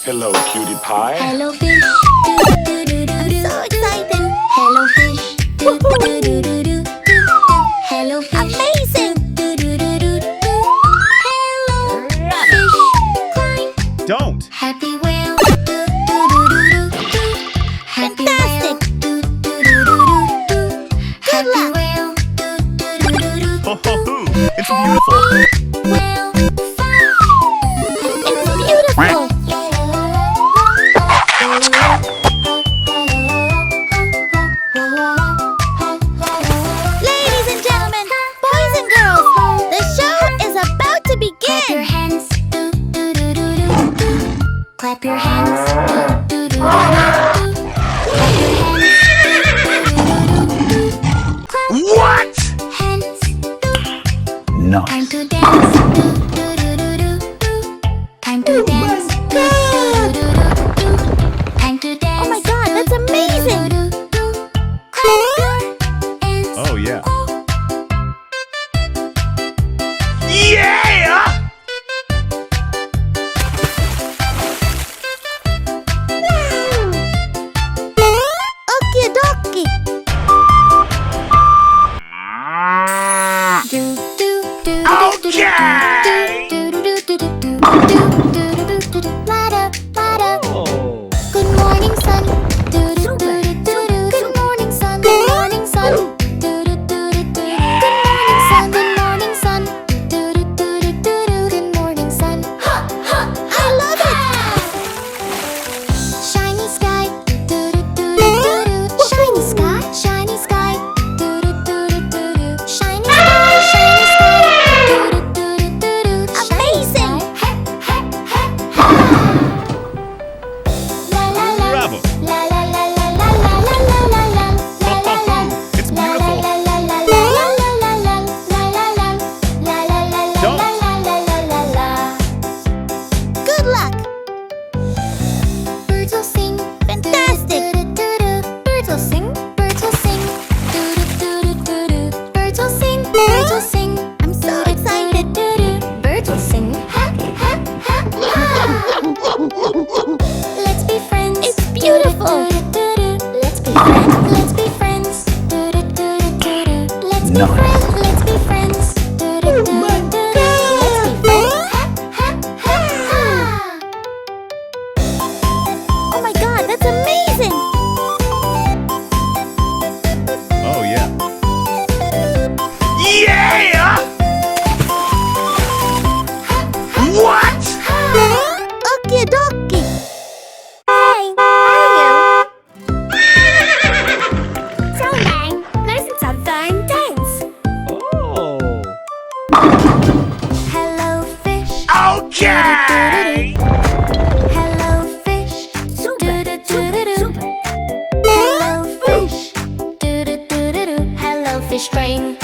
Hello, cutie pie. Hello fish. I'm so excited. Hello fish. Hello fish. Amazing. Hello fish. Climb. Don't! Happy whale. Happy whale. Happy whale. Ho ho hoo! It's beautiful! Whale fun. It's beautiful. Ladies and gentlemen, boys and girls, the show is about to begin. Clap your hands. Clap your hands. What? Hands. Time Nice! to dance. Time to dance. Time to dance. Oh my God, that's amazing. Clap your hands. Oh yeah! Yeah! Okie dokie. Oh! Good morning, sun. Good morning, sun. Good morning, sun. Good morning, sun. Good morning, sun. Good morning, sun. I love it. Shiny sky. Shiny sky. Shiny sky. Shiny sky. Shiny sky. Amazing. La la la. Bravo! La la la la la la la la la la Ho ho hoo! It's beautiful! Good luck! Birds will sing. Fantastic! Birds will sing. Birds will sing. Birds will sing. Birds will sing. I'm so excited. Birds will sing. Let's be friends. It's beautiful. Let's be friends. Let's be friends. Let's be Nice. friends. Let's be friends. Oh my God! Oh my God, that's amazing! Oh yeah! Yeah! What? Okie dokie. Hey, how are you? So bang, listen something dance. Oh! Hello fish. Okay! Hello fish. Hello fish. Hello fish train.